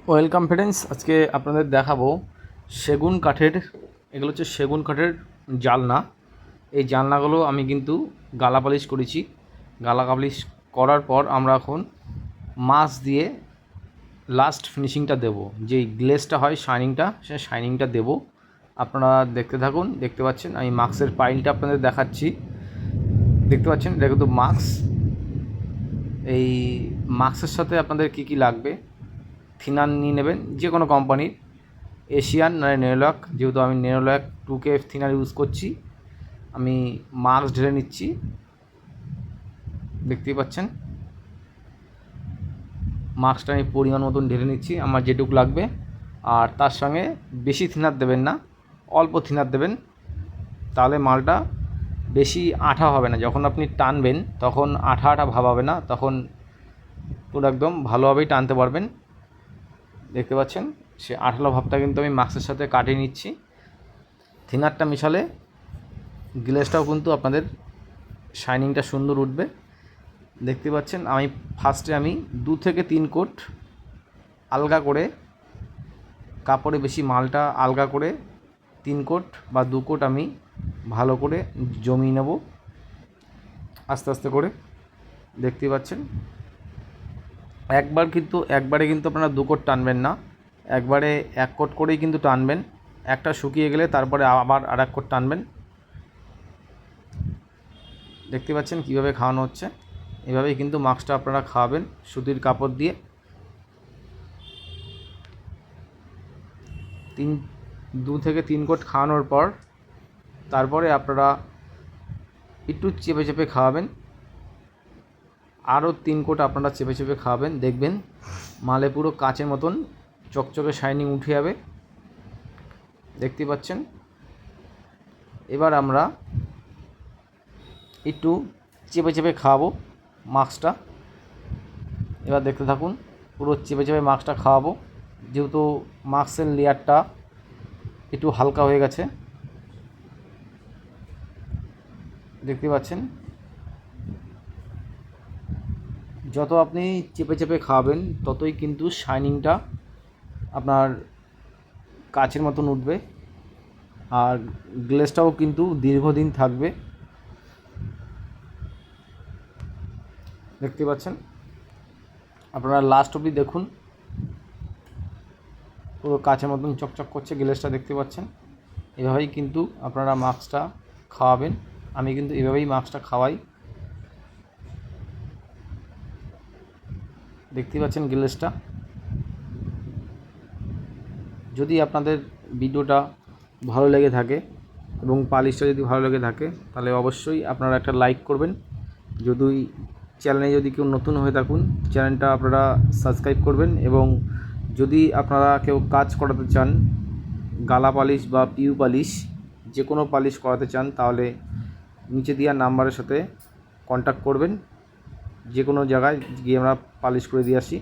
Welcome friends, আজকে আপনাদের দেখাবো সেগুন কাঠের, এগুলো হচ্ছে সেগুন কাঠের জানলা। এই জানলাগুলো আমি কিন্তু গালা পালিশ করেছি। গালা পালিশ করার পর আমরা এখন মাস্ক দিয়ে লাস্ট ফিনিশিংটা দেব, যেই গ্লেজটা হয় শাইনিংটা, সে শাইনিংটা দেব। আপনারা দেখতে থাকুন। দেখতে পাচ্ছেন আমি মাস্কের পাইলটা আপনাদের দেখাচ্ছি। দেখতে পাচ্ছেন এটা কিন্তু মাস্ক। এই মাস্কের সাথে আপনাদের কি কি লাগবে, থিনার নিয়ে নেবেন যে কোনো কোম্পানির, এশিয়ান নয় নেরোলক। যেহেতু আমি নেরোলক 2K থিনার ইউজ করছি, আমি মাস্ক ঢেলে নিচ্ছি। দেখতেই পাচ্ছেন মাস্কটা আমি পরিমাণ মতন ঢেলে নিচ্ছি আমার যেটুকু লাগবে। আর তার সঙ্গে বেশি থিনার দেবেন না, অল্প থিনার দেবেন, তাহলে মালটা বেশি আঠা হবে না। যখন আপনি টানবেন তখন আঠা আঠা ভাব হবে না, তখন পুরো একদম ভালোভাবেই টানতে পারবেন। দেখতে পাচ্ছেন সে আঠালো ভাবটা কিন্তু আমি মাস্কের সাথে কাটিয়ে নিচ্ছি। থিনারটা মিশালে গ্লেজটাও কিন্তু আপনাদের শাইনিংটা সুন্দর উঠবে। দেখতে পাচ্ছেন আমি ফার্স্টে 2 থেকে 3 কোট আলগা করে, কাপড়ে বেশি মালটা আলগা করে 3 কোট বা 2 কোট আমি ভালো করে জমিয়ে নেব আস্তে আস্তে করে। দেখতে পাচ্ছেন একবারে কিন্তু আপনারা 2 কোট টানবেন না, একবারে 1 কোট করেই কিন্তু টানবেন। একটা শুকিয়ে গেলে তারপরে আবার আর 1 কোট টানবেন। দেখতে পাচ্ছেন কীভাবে খাওয়ানো হচ্ছে। এভাবেই কিন্তু মাস্কটা আপনারা খাওয়াবেন সুতির কাপড় দিয়ে। 2 থেকে 3 কোট খাওয়ানোর পর তারপরে আপনারা একটু চেপে চেপে খাওয়াবেন। আরও 3 কোট আপনারা চেপে চেপে খাওয়াবেন। দেখবেন মালে পুরো কাচের মতন চকচকে শাইনিং উঠে যাবে। দেখতে পাচ্ছেন। এবার আমরা একটু চেপে চেপে খাওয়াবো মাস্কটা। এবার দেখতে থাকুন, পুরো চেপে চেপে মাস্কটা খাওয়াবো। যেহেতু মাস্কের লেয়ারটা একটু হালকা হয়ে গেছে, দেখতে পাচ্ছেন। যত আপনি চেপে চেপে খাওয়াবেন ততই কিন্তু শাইনিংটা আপনার কাচের মতন উঠবে, আর গ্লেজটাও কিন্তু দীর্ঘদিন থাকবে। দেখতে পাচ্ছেন, আপনারা লাস্ট অবধি দেখুন। পুরো কাচের মতন চকচক করছে গ্লেজটা, দেখতে পাচ্ছেন। এভাবেই কিন্তু আপনারা মাস্কটা খাওয়াবেন। আমি কিন্তু এভাবেই মাস্কটা খাওয়াই। দেখতে পাচ্ছেন গ্লেজটা। যদি আপনাদের ভিডিওটা ভালো লেগে থাকে এবং পালিশটা যদি ভালো লেগে থাকে, তাহলে অবশ্যই আপনারা একটা লাইক করবেন। যদি চ্যানেলে কেউ নতুন হয়ে থাকুন, চ্যানেলটা আপনারা সাবস্ক্রাইব করবেন। এবং যদি আপনারা কেউ কাজ করাতে চান, গালা পালিশ বা পিউ পালিশ, যে কোনো পালিশ করাতে চান, তাহলে নিচে দেওয়া নাম্বারের সাথে কন্ট্যাক্ট করবেন। যে কোনো জায়গায় গিয়ে আমরা পালিশ করে দিয়ে আসি।